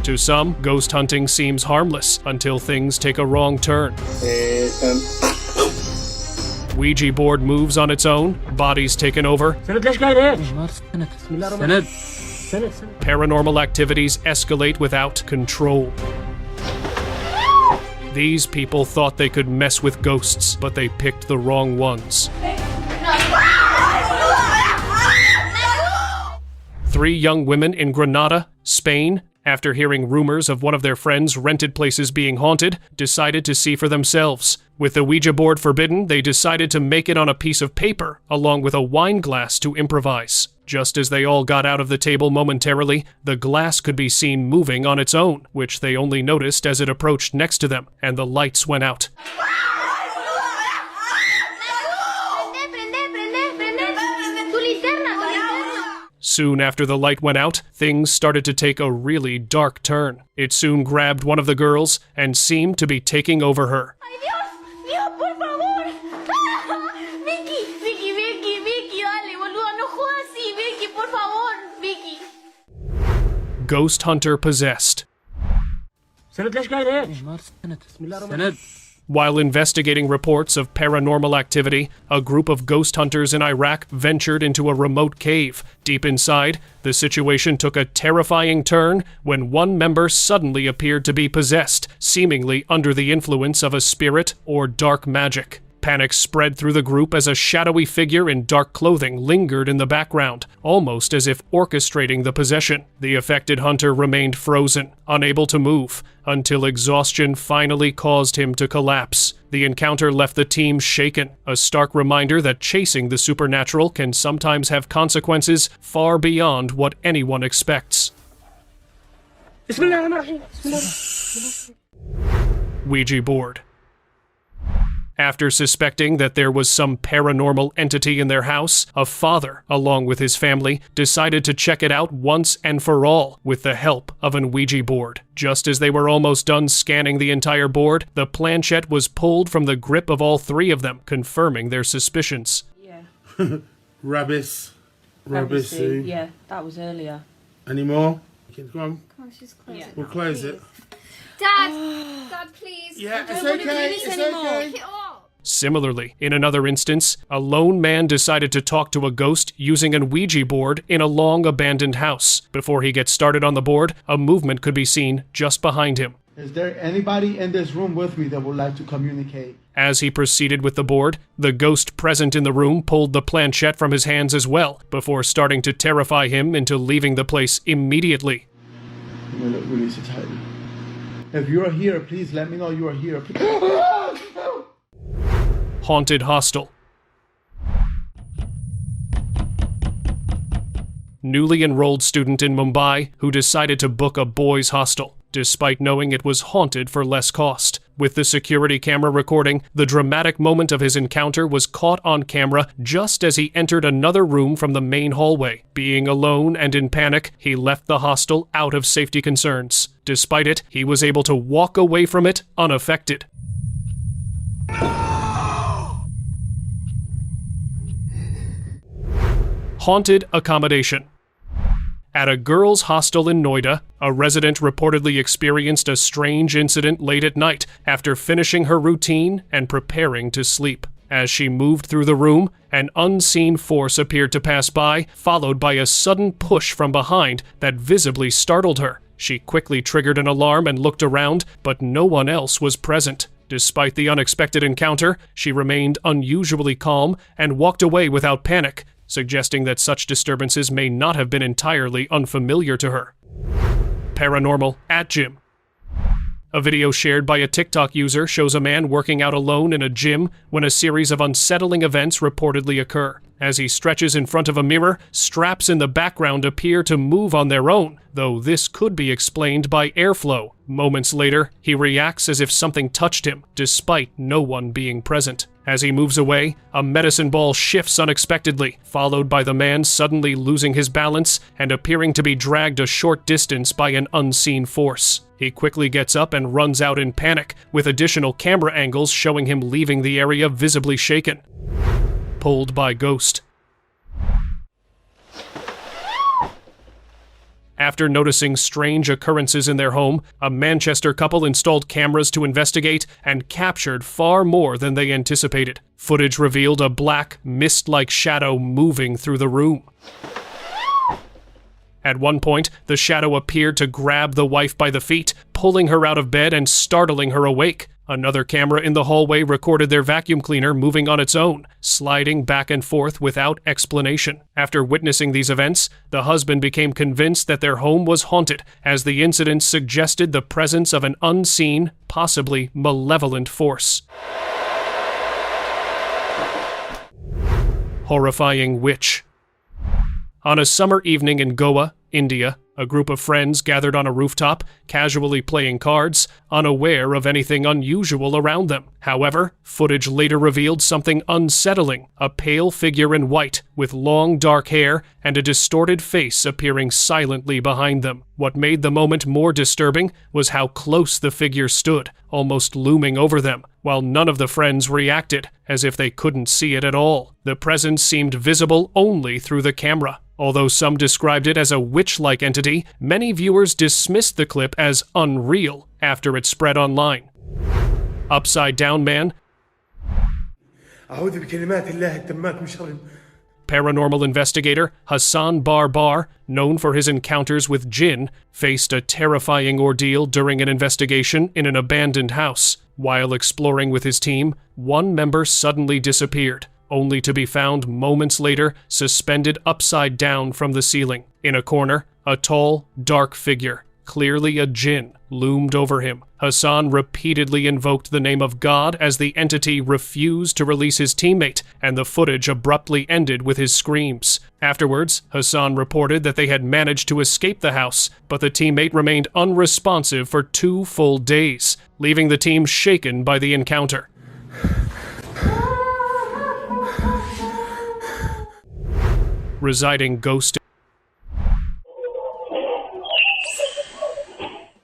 To some, ghost hunting seems harmless until things take a wrong turn. Ouija board moves on its own, bodies taken over. Paranormal activities escalate without control. These people thought they could mess with ghosts, but they picked the wrong ones. 3 young women in Granada, Spain, after hearing rumors of one of their friends' rented places being haunted, decided to see for themselves. With the Ouija board forbidden, they decided to make it on a piece of paper, along with a wine glass to improvise. Just as they all got out of the table momentarily, the glass could be seen moving on its own, which they only noticed as it approached next to them, and the lights went out. Soon after the light went out, things started to take a really dark turn. It soon grabbed one of the girls and seemed to be taking over her. ¡Ay, Dios! ¡Dios, por favor! ¡Ah! ¡Vicky! ¡Vicky, Vicky, Vicky! ¡Dale, boludo! ¡No jodas así! ¡Vicky, por favor! ¡Vicky! Ghost hunter possessed. While investigating reports of paranormal activity, a group of ghost hunters in Iraq ventured into a remote cave. Deep inside, the situation took a terrifying turn when one member suddenly appeared to be possessed, seemingly under the influence of a spirit or dark magic. Panic spread through the group as a shadowy figure in dark clothing lingered in the background, almost as if orchestrating the possession. The affected hunter remained frozen, unable to move, until exhaustion finally caused him to collapse. The encounter left the team shaken, a stark reminder that chasing the supernatural can sometimes have consequences far beyond what anyone expects. Ouija board. After suspecting that there was some paranormal entity in their house, a father, along with his family, decided to check it out once and for all with the help of an Ouija board. Just as they were almost done scanning the entire board, the planchette was pulled from the grip of all 3 of them, confirming their suspicions. Yeah. Rabbis. Yeah, that was earlier. Any more? Kids, go on. Come on, just close Yeah. it. We'll close it. Dad! Dad, please. Yeah, I it's don't want to do okay, this it's anymore. okay. Pick it up. Similarly, in another instance, a lone man decided to talk to a ghost using an Ouija board in a long abandoned house. Before he gets started on the board, a movement could be seen just behind him. Is there anybody in this room with me that would like to communicate? As he proceeded with the board, the ghost present in the room pulled the planchette from his hands as well, before starting to terrify him into leaving the place immediately. I'm gonna release it tightly. If you are here, please let me know you are here. Haunted hostel. Newly enrolled student in Mumbai who decided to book a boys' hostel, despite knowing it was haunted for less cost. With the security camera recording, the dramatic moment of his encounter was caught on camera just as he entered another room from the main hallway. Being alone and in panic, he left the hostel out of safety concerns. Despite it, he was able to walk away from it unaffected. Haunted accommodation. At a girls' hostel in Noida, a resident reportedly experienced a strange incident late at night after finishing her routine and preparing to sleep. As she moved through the room, an unseen force appeared to pass by, followed by a sudden push from behind that visibly startled her. She quickly triggered an alarm and looked around, but no one else was present. Despite the unexpected encounter, she remained unusually calm and walked away without panic, suggesting that such disturbances may not have been entirely unfamiliar to her. Paranormal at gym. A video shared by a TikTok user shows a man working out alone in a gym when a series of unsettling events reportedly occur. As he stretches in front of a mirror, straps in the background appear to move on their own, though this could be explained by airflow. Moments later, he reacts as if something touched him, despite no one being present. As he moves away, a medicine ball shifts unexpectedly, followed by the man suddenly losing his balance and appearing to be dragged a short distance by an unseen force. He quickly gets up and runs out in panic, with additional camera angles showing him leaving the area visibly shaken. Pulled by ghost. After noticing strange occurrences in their home, a Manchester couple installed cameras to investigate and captured far more than they anticipated. Footage revealed a black, mist-like shadow moving through the room. At one point, the shadow appeared to grab the wife by the feet, pulling her out of bed and startling her awake. Another camera in the hallway recorded their vacuum cleaner moving on its own, sliding back and forth without explanation. After witnessing these events, the husband became convinced that their home was haunted, as the incident suggested the presence of an unseen, possibly malevolent force. Horrifying witch. On a summer evening in Goa, India, a group of friends gathered on a rooftop, casually playing cards, unaware of anything unusual around them. However, footage later revealed something unsettling, a pale figure in white, with long dark hair and a distorted face appearing silently behind them. What made the moment more disturbing was how close the figure stood, almost looming over them, while none of the friends reacted, as if they couldn't see it at all. The presence seemed visible only through the camera. Although some described it as a witch-like entity, many viewers dismissed the clip as unreal after it spread online. Upside Down Man. Paranormal investigator Hassan Bar, known for his encounters with jinn, faced a terrifying ordeal during an investigation in an abandoned house. While exploring with his team, one member suddenly disappeared, only to be found moments later suspended upside down from the ceiling. In a corner, a tall, dark figure, clearly a jinn, loomed over him. Hassan repeatedly invoked the name of God as the entity refused to release his teammate, and the footage abruptly ended with his screams. Afterwards, Hassan reported that they had managed to escape the house, but the teammate remained unresponsive for 2 full days, leaving the team shaken by the encounter. Residing ghost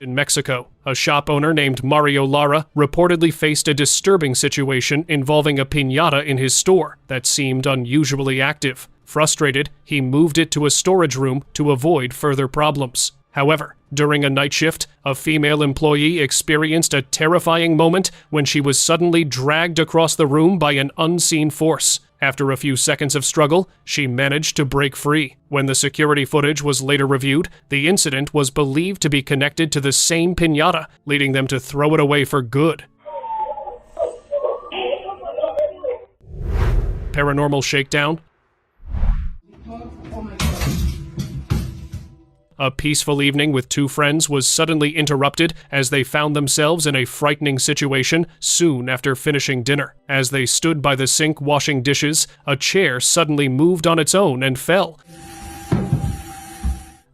in Mexico, a shop owner named Mario Lara reportedly faced a disturbing situation involving a piñata in his store that seemed unusually active. Frustrated, he moved it to a storage room to avoid further problems. However, during a night shift, a female employee experienced a terrifying moment when she was suddenly dragged across the room by an unseen force. After a few seconds of struggle, she managed to break free. When the security footage was later reviewed, the incident was believed to be connected to the same piñata, leading them to throw it away for good. Paranormal shakedown. A peaceful evening with 2 friends was suddenly interrupted as they found themselves in a frightening situation soon after finishing dinner. As they stood by the sink washing dishes, a chair suddenly moved on its own and fell,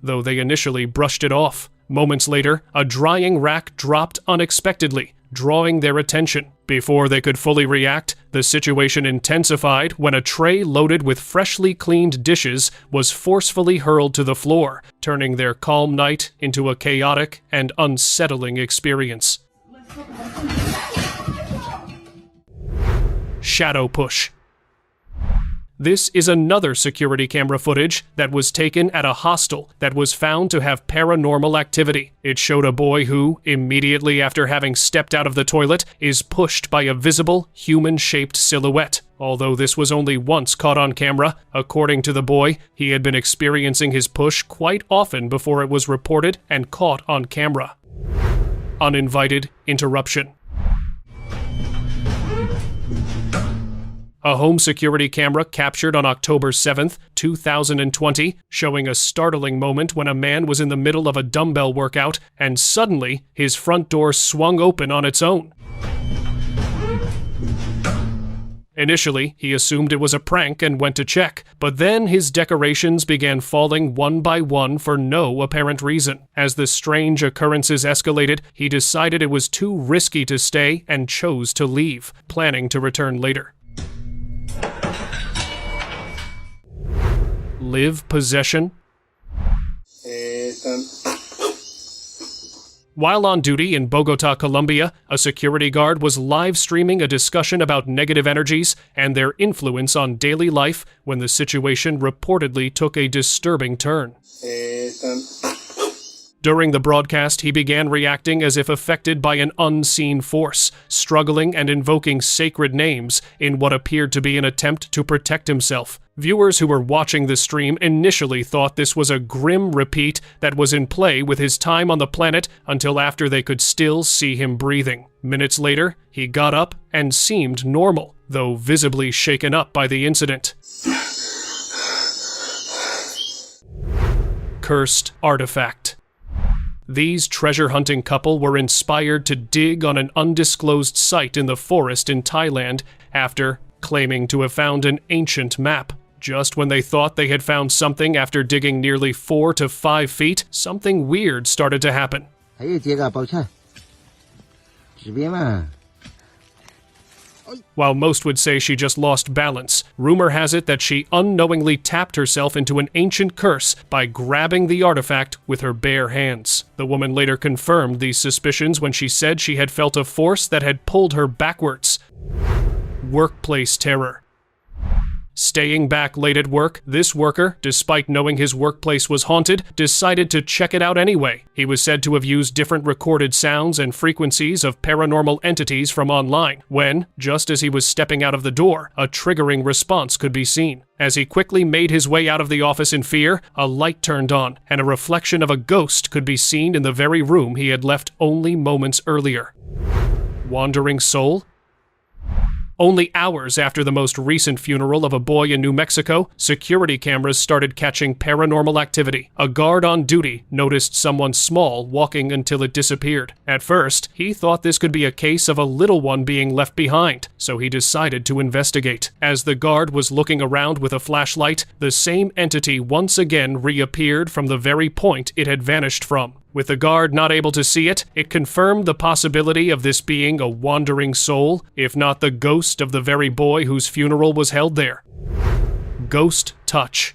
though they initially brushed it off. Moments later, a drying rack dropped unexpectedly, drawing their attention. Before they could fully react, the situation intensified when a tray loaded with freshly cleaned dishes was forcefully hurled to the floor, turning their calm night into a chaotic and unsettling experience. Shadow push. This is another security camera footage that was taken at a hostel that was found to have paranormal activity. It showed a boy who, immediately after having stepped out of the toilet, is pushed by a visible, human-shaped silhouette. Although this was only once caught on camera, according to the boy, he had been experiencing his push quite often before it was reported and caught on camera. Uninvited interruption. A home security camera captured on October 7th, 2020, showing a startling moment when a man was in the middle of a dumbbell workout and suddenly his front door swung open on its own. Initially, he assumed it was a prank and went to check, but then his decorations began falling one by one for no apparent reason. As the strange occurrences escalated, he decided it was too risky to stay and chose to leave, planning to return later. Live possession. While on duty in Bogota, Colombia, a security guard was live streaming a discussion about negative energies and their influence on daily life when the situation reportedly took a disturbing turn. During the broadcast, he began reacting as if affected by an unseen force, struggling and invoking sacred names in what appeared to be an attempt to protect himself. Viewers who were watching the stream initially thought this was a grim repeat that was in play with his time on the planet until after they could still see him breathing. Minutes later, he got up and seemed normal, though visibly shaken up by the incident. Cursed artifact. These treasure-hunting couple were inspired to dig on an undisclosed site in the forest in Thailand after claiming to have found an ancient map. Just when they thought they had found something after digging nearly 4 to 5 feet, something weird started to happen. While most would say she just lost balance, rumor has it that she unknowingly tapped herself into an ancient curse by grabbing the artifact with her bare hands. The woman later confirmed these suspicions when she said she had felt a force that had pulled her backwards. Workplace terror. Staying back late at work, this worker, despite knowing his workplace was haunted, decided to check it out anyway. He was said to have used different recorded sounds and frequencies of paranormal entities from online, when, just as he was stepping out of the door, a triggering response could be seen. As he quickly made his way out of the office in fear, a light turned on, and a reflection of a ghost could be seen in the very room he had left only moments earlier. Wandering soul? Only hours after the most recent funeral of a boy in New Mexico, security cameras started catching paranormal activity. A guard on duty noticed someone small walking until it disappeared. At first, he thought this could be a case of a little one being left behind, so he decided to investigate. As the guard was looking around with a flashlight, the same entity once again reappeared from the very point it had vanished from. With the guard not able to see it, it confirmed the possibility of this being a wandering soul, if not the ghost of the very boy whose funeral was held there. Ghost touch.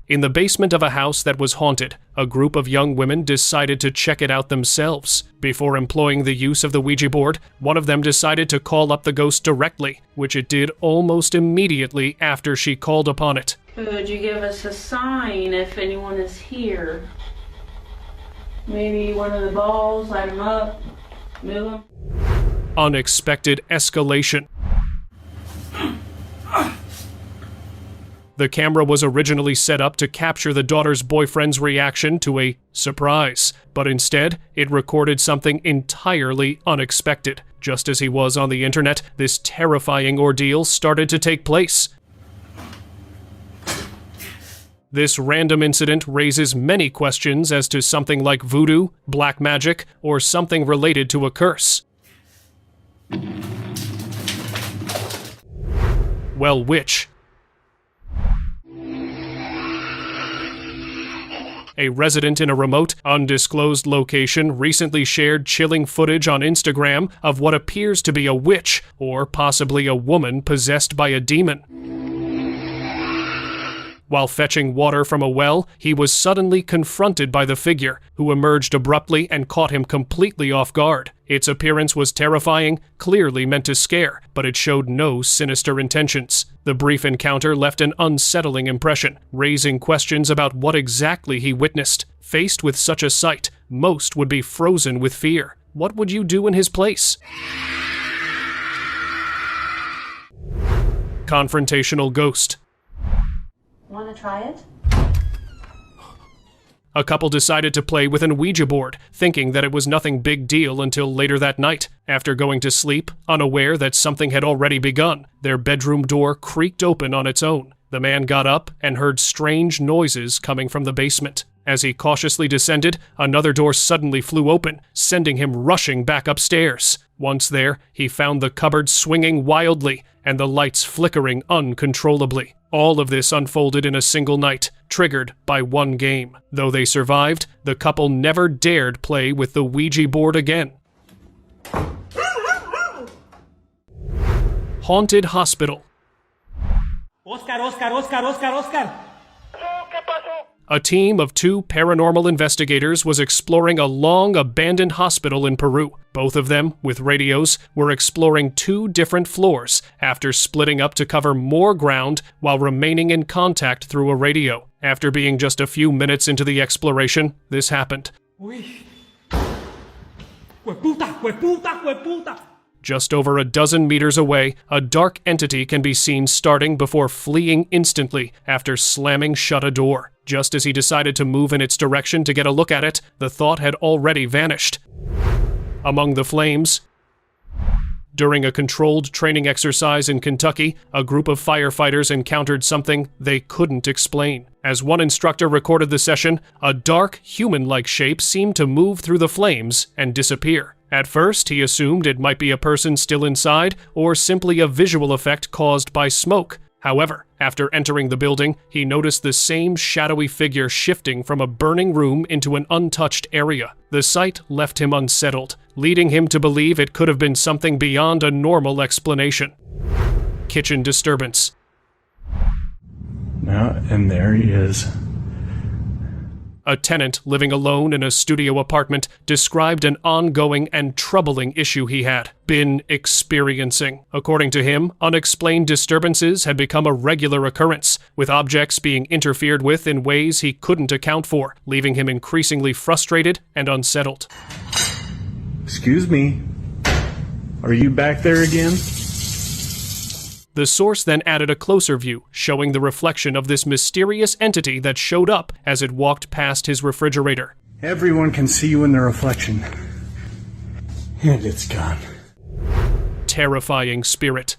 In the basement of a house that was haunted, a group of young women decided to check it out themselves. Before employing the use of the Ouija board, one of them decided to call up the ghost directly, which it did almost immediately after she called upon it. Could you give us a sign if anyone is here? Maybe one of the balls, light them up, move them. Unexpected escalation. The camera was originally set up to capture the daughter's boyfriend's reaction to a surprise, but instead, it recorded something entirely unexpected. Just as he was on the internet, this terrifying ordeal started to take place. This random incident raises many questions as to something like voodoo, black magic, or something related to a curse. Well, which? A resident in a remote, undisclosed location recently shared chilling footage on Instagram of what appears to be a witch, or possibly a woman possessed by a demon. While fetching water from a well, he was suddenly confronted by the figure, who emerged abruptly and caught him completely off guard. Its appearance was terrifying, clearly meant to scare, but it showed no sinister intentions. The brief encounter left an unsettling impression, raising questions about what exactly he witnessed. Faced with such a sight, most would be frozen with fear. What would you do in his place? Confrontational ghost. Want to try it? A couple decided to play with an Ouija board, thinking that it was nothing big deal until later that night. After going to sleep, unaware that something had already begun, their bedroom door creaked open on its own. The man got up and heard strange noises coming from the basement. As he cautiously descended, another door suddenly flew open, sending him rushing back upstairs. Once there, he found the cupboard swinging wildly and the lights flickering uncontrollably. All of this unfolded in a single night, triggered by one game. Though they survived, the couple never dared play with the Ouija board again. Haunted hospital. Oscar, Oscar, Oscar, Oscar, Oscar. A team of 2 paranormal investigators was exploring a long abandoned hospital in Peru. Both of them, with radios, were exploring 2 different floors after splitting up to cover more ground while remaining in contact through a radio. After being just a few minutes into the exploration, this happened. Just over a dozen meters away, a dark entity can be seen starting before fleeing instantly after slamming shut a door. Just as he decided to move in its direction to get a look at it, the thought had already vanished. Among the flames, during a controlled training exercise in Kentucky, a group of firefighters encountered something they couldn't explain. As one instructor recorded the session, a dark, human-like shape seemed to move through the flames and disappear. At first, he assumed it might be a person still inside or simply a visual effect caused by smoke. However, after entering the building, he noticed the same shadowy figure shifting from a burning room into an untouched area. The sight left him unsettled, leading him to believe it could have been something beyond a normal explanation. Kitchen disturbance. And there he is. A tenant living alone in a studio apartment described an ongoing and troubling issue he had been experiencing. According to him, unexplained disturbances had become a regular occurrence, with objects being interfered with in ways he couldn't account for, leaving him increasingly frustrated and unsettled. Excuse me. Are you back there again? The source then added a closer view, showing the reflection of this mysterious entity that showed up as it walked past his refrigerator. Everyone can see you in the reflection. And it's gone. Terrifying spirit.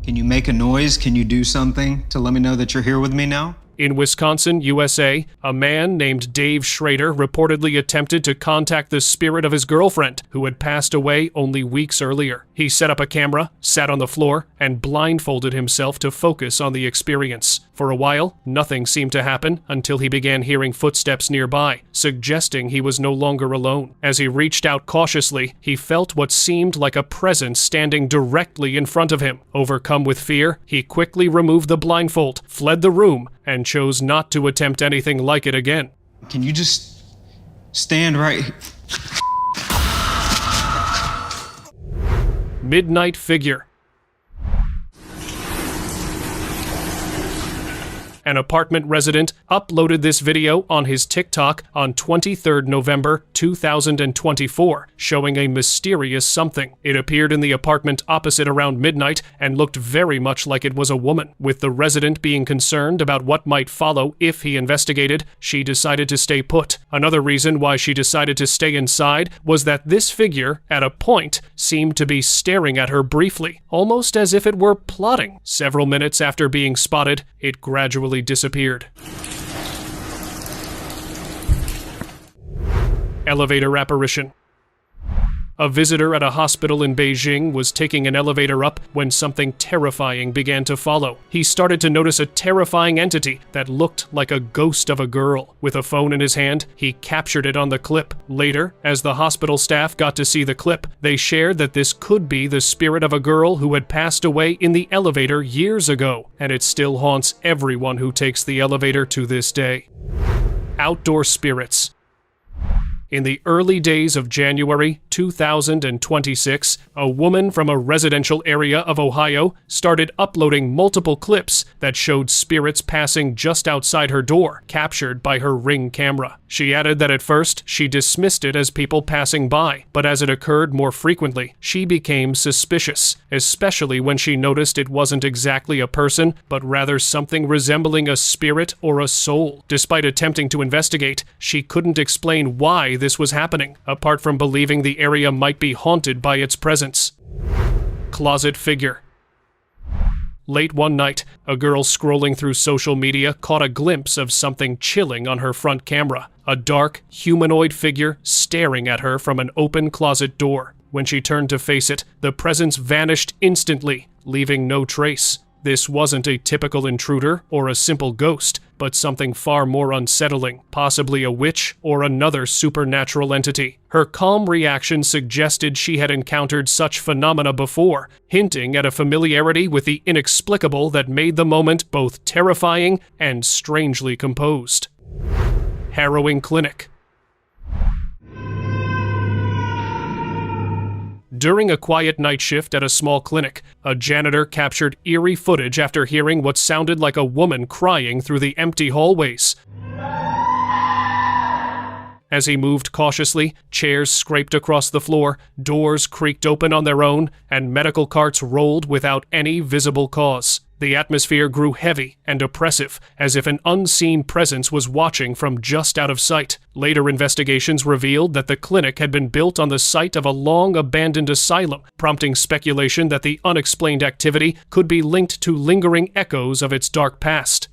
Can you make a noise? Can you do something to let me know that you're here with me now? In Wisconsin, USA, a man named Dave Schrader reportedly attempted to contact the spirit of his girlfriend, who had passed away only weeks earlier. He set up a camera, sat on the floor, and blindfolded himself to focus on the experience. For a while, nothing seemed to happen until he began hearing footsteps nearby, suggesting he was no longer alone. As he reached out cautiously, he felt what seemed like a presence standing directly in front of him. Overcome with fear, he quickly removed the blindfold, fled the room, and chose not to attempt anything like it again. Can you just stand right here? Midnight figure. An apartment resident uploaded this video on his TikTok on 23rd November 2024, showing a mysterious something. It appeared in the apartment opposite around midnight and looked very much like it was a woman. With the resident being concerned about what might follow if he investigated, she decided to stay put. Another reason why she decided to stay inside was that this figure, at a point, seemed to be staring at her briefly, almost as if it were plotting. Several minutes after being spotted, it gradually disappeared. Elevator apparition. A visitor at a hospital in Beijing was taking an elevator up when something terrifying began to follow. He started to notice a terrifying entity that looked like a ghost of a girl. With a phone in his hand, he captured it on the clip. Later, as the hospital staff got to see the clip, they shared that this could be the spirit of a girl who had passed away in the elevator years ago, and it still haunts everyone who takes the elevator to this day. Outdoor spirits. In the early days of January 2026, a woman from a residential area of Ohio started uploading multiple clips that showed spirits passing just outside her door, captured by her Ring camera. She added that at first she dismissed it as people passing by, but as it occurred more frequently, she became suspicious, especially when she noticed it wasn't exactly a person, but rather something resembling a spirit or a soul. Despite attempting to investigate, she couldn't explain why this was happening, apart from believing the area might be haunted by its presence. Closet figure. Late one night, a girl scrolling through social media caught a glimpse of something chilling on her front camera, a dark, humanoid figure staring at her from an open closet door. When she turned to face it, the presence vanished instantly, leaving no trace. This wasn't a typical intruder or a simple ghost, but something far more unsettling, possibly a witch or another supernatural entity. Her calm reaction suggested she had encountered such phenomena before, hinting at a familiarity with the inexplicable that made the moment both terrifying and strangely composed. Harrowing clinic. During a quiet night shift at a small clinic, a janitor captured eerie footage after hearing what sounded like a woman crying through the empty hallways. As he moved cautiously, chairs scraped across the floor, doors creaked open on their own, and medical carts rolled without any visible cause. The atmosphere grew heavy and oppressive, as if an unseen presence was watching from just out of sight. Later investigations revealed that the clinic had been built on the site of a long-abandoned asylum, prompting speculation that the unexplained activity could be linked to lingering echoes of its dark past.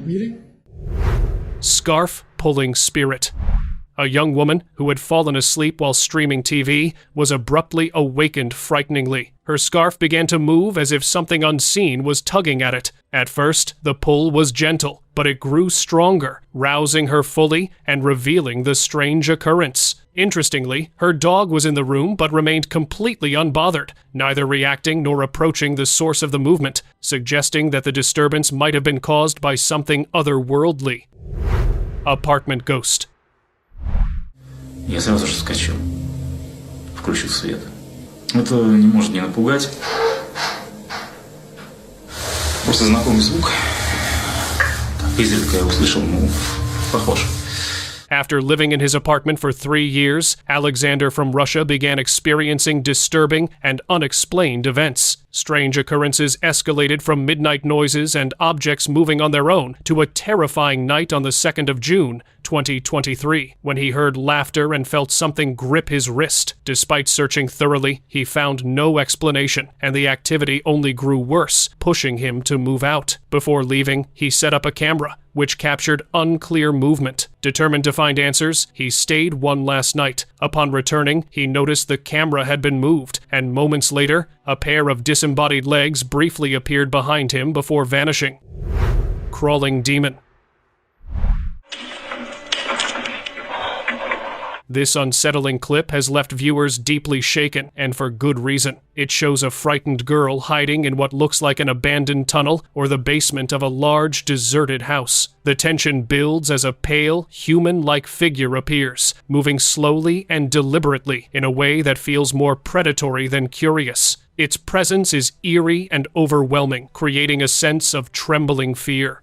Meeting? Scarf-pulling spirit. A young woman who had fallen asleep while streaming TV was abruptly awakened frighteningly. Her scarf began to move as if something unseen was tugging at it. At first, the pull was gentle, but it grew stronger, rousing her fully and revealing the strange occurrence. Interestingly, her dog was in the room but remained completely unbothered, neither reacting nor approaching the source of the movement, suggesting that the disturbance might have been caused by something otherworldly. Apartment ghost. Я сразу же вскочил, включил свет. Это не может не напугать. Просто знакомый звук. Изредка я услышал, похож. After living in his apartment for 3 years, Alexander from Russia began experiencing disturbing and unexplained events. Strange occurrences escalated from midnight noises and objects moving on their own to a terrifying night on the 2nd of June, 2023, when he heard laughter and felt something grip his wrist. Despite searching thoroughly, he found no explanation, and the activity only grew worse, pushing him to move out. Before leaving, he set up a camera, which captured unclear movement. Determined to find answers, he stayed one last night. Upon returning, he noticed the camera had been moved, and moments later, a pair of disembodied legs briefly appeared behind him before vanishing. Crawling demon. This unsettling clip has left viewers deeply shaken, and for good reason. It shows a frightened girl hiding in what looks like an abandoned tunnel or the basement of a large, deserted house. The tension builds as a pale, human-like figure appears, moving slowly and deliberately in a way that feels more predatory than curious. Its presence is eerie and overwhelming, creating a sense of trembling fear.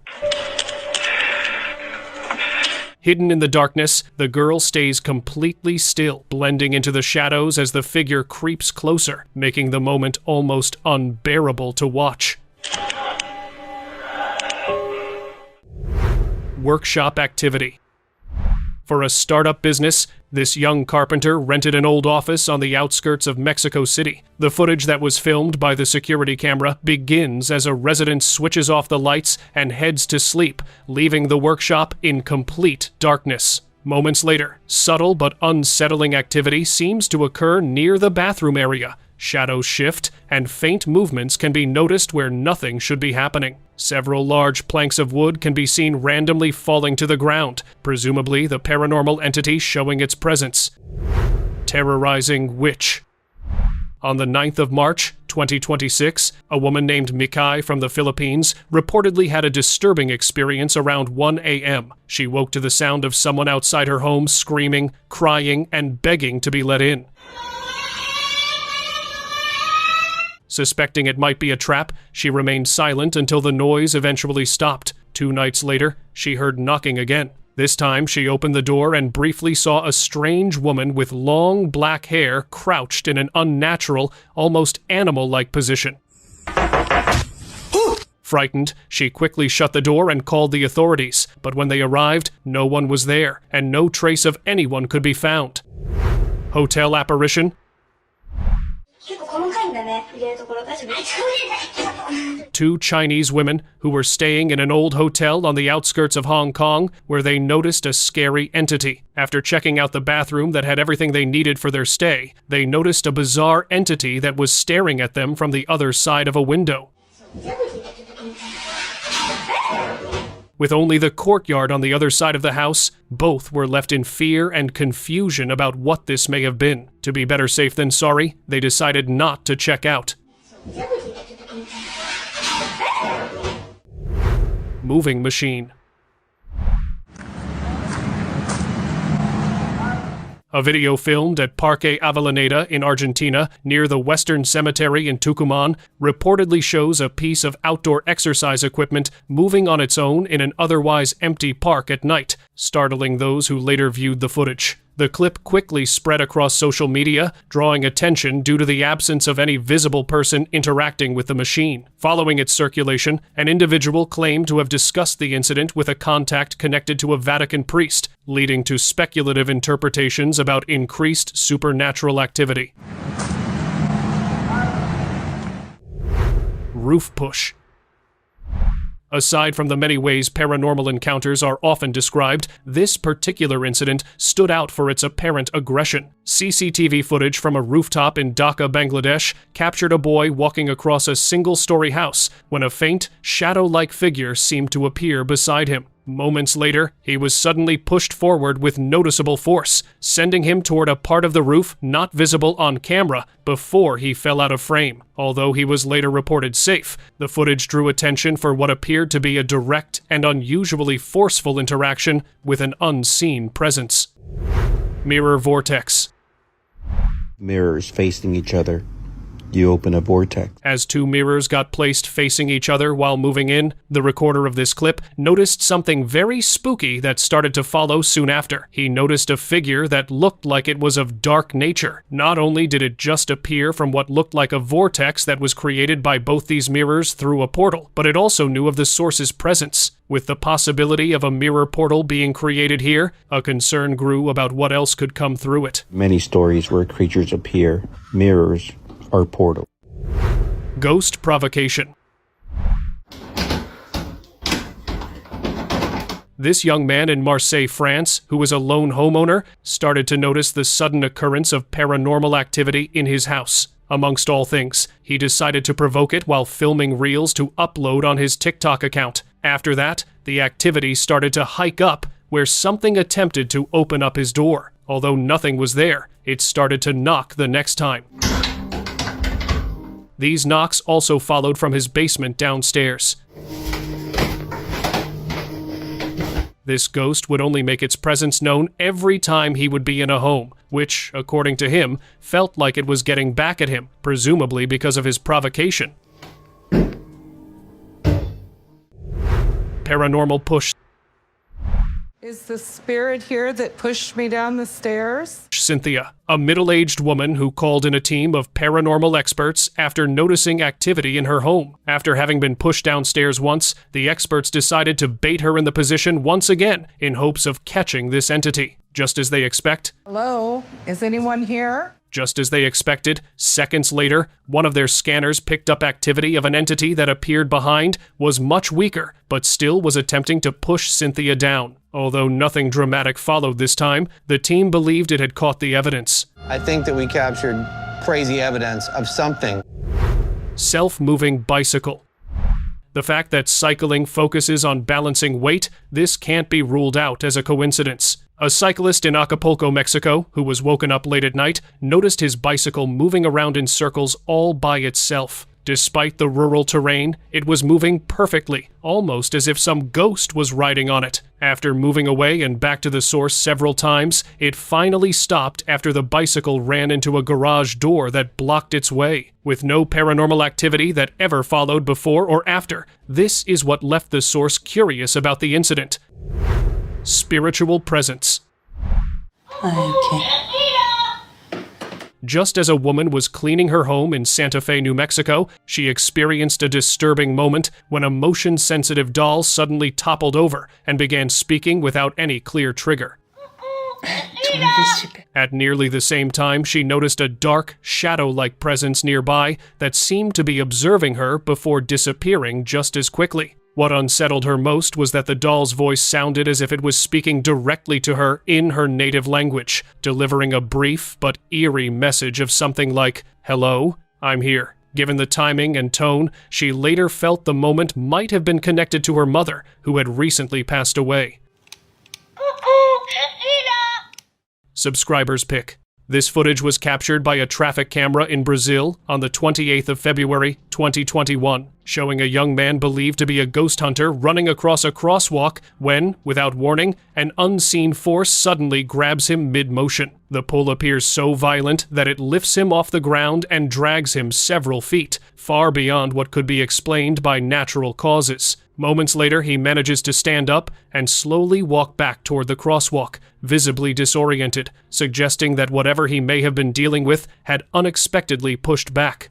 Hidden in the darkness, the girl stays completely still, blending into the shadows as the figure creeps closer, making the moment almost unbearable to watch. Workshop activity. For a startup business, this young carpenter rented an old office on the outskirts of Mexico City. The footage that was filmed by the security camera begins as a resident switches off the lights and heads to sleep, leaving the workshop in complete darkness. Moments later, subtle but unsettling activity seems to occur near the bathroom area. Shadows shift, and faint movements can be noticed where nothing should be happening. Several large planks of wood can be seen randomly falling to the ground, presumably the paranormal entity showing its presence. Terrorizing witch. On the 9th of March, 2026, a woman named Mikay from the Philippines reportedly had a disturbing experience around 1 a.m. She woke to the sound of someone outside her home screaming, crying, and begging to be let in. Suspecting it might be a trap, she remained silent until the noise eventually stopped. 2 nights later, she heard knocking again. This time, she opened the door and briefly saw a strange woman with long black hair crouched in an unnatural, almost animal-like position. Frightened, she quickly shut the door and called the authorities, but when they arrived, no one was there, and no trace of anyone could be found. Hotel apparition. 結構細かいんだね、入れるところ。私 Two Chinese women who were staying in an old hotel on the outskirts of Hong Kong, where they noticed a scary entity. After checking out the bathroom that had everything they needed for their stay, they noticed a bizarre entity that was staring at them from the other side of a window. With only the courtyard on the other side of the house, both were left in fear and confusion about what this may have been. To be better safe than sorry, they decided not to check out. Moving machine. A video filmed at Parque Avellaneda in Argentina, near the Western Cemetery in Tucumán, reportedly shows a piece of outdoor exercise equipment moving on its own in an otherwise empty park at night, startling those who later viewed the footage. The clip quickly spread across social media, drawing attention due to the absence of any visible person interacting with the machine. Following its circulation, an individual claimed to have discussed the incident with a contact connected to a Vatican priest, leading to speculative interpretations about increased supernatural activity. Roof push. Aside from the many ways paranormal encounters are often described, this particular incident stood out for its apparent aggression. CCTV footage from a rooftop in Dhaka, Bangladesh, captured a boy walking across a single-story house when a faint, shadow-like figure seemed to appear beside him. Moments later, he was suddenly pushed forward with noticeable force, sending him toward a part of the roof not visible on camera before he fell out of frame. Although he was later reported safe, the footage drew attention for what appeared to be a direct and unusually forceful interaction with an unseen presence. Mirror vortex. Mirrors facing each other. You open a vortex. As two mirrors got placed facing each other while moving in, the recorder of this clip noticed something very spooky that started to follow soon after. He noticed a figure that looked like it was of dark nature. Not only did it just appear from what looked like a vortex that was created by both these mirrors through a portal, but it also knew of the source's presence. With the possibility of a mirror portal being created here, a concern grew about what else could come through it. Many stories where creatures appear. Mirrors are portals. Ghost provocation. This young man in Marseille, France, who was a lone homeowner, started to notice the sudden occurrence of paranormal activity in his house. Amongst all things, he decided to provoke it while filming reels to upload on his TikTok account. After that, the activity started to hike up, where something attempted to open up his door. Although nothing was there, it started to knock the next time. These knocks also followed from his basement downstairs. This ghost would only make its presence known every time he would be in a home, which, according to him, felt like it was getting back at him, presumably because of his provocation. Paranormal push. Is the spirit here that pushed me down the stairs? Cynthia, a middle-aged woman who called in a team of paranormal experts after noticing activity in her home. After having been pushed downstairs once, the experts decided to bait her in the position once again in hopes of catching this entity. Just as they expect. Hello? Is anyone here? Just as they expected, seconds later, one of their scanners picked up activity of an entity that appeared behind, was much weaker, but still was attempting to push Cynthia down. Although nothing dramatic followed this time, the team believed it had caught the evidence. I think that we captured crazy evidence of something. Self-moving bicycle. The fact that cycling focuses on balancing weight, this can't be ruled out as a coincidence. A cyclist in Acapulco, Mexico, who was woken up late at night, noticed his bicycle moving around in circles all by itself. Despite the rural terrain, it was moving perfectly, almost as if some ghost was riding on it. After moving away and back to the source several times, it finally stopped after the bicycle ran into a garage door that blocked its way. With no paranormal activity that ever followed before or after, this is what left the source curious about the incident. Spiritual presence. Okay. Just as a woman was cleaning her home in Santa Fe, New Mexico, she experienced a disturbing moment when a motion-sensitive doll suddenly toppled over and began speaking without any clear trigger. At nearly the same time, she noticed a dark, shadow-like presence nearby that seemed to be observing her before disappearing just as quickly. What unsettled her most was that the doll's voice sounded as if it was speaking directly to her in her native language, delivering a brief but eerie message of something like, "Hello, I'm here." Given the timing and tone, she later felt the moment might have been connected to her mother, who had recently passed away. Subscriber's pick. This footage was captured by a traffic camera in Brazil on the 28th of February, 2021, showing a young man believed to be a ghost hunter running across a crosswalk when, without warning, an unseen force suddenly grabs him mid-motion. The pull appears so violent that it lifts him off the ground and drags him several feet, far beyond what could be explained by natural causes. Moments later, he manages to stand up and slowly walk back toward the crosswalk, visibly disoriented, suggesting that whatever he may have been dealing with had unexpectedly pushed back.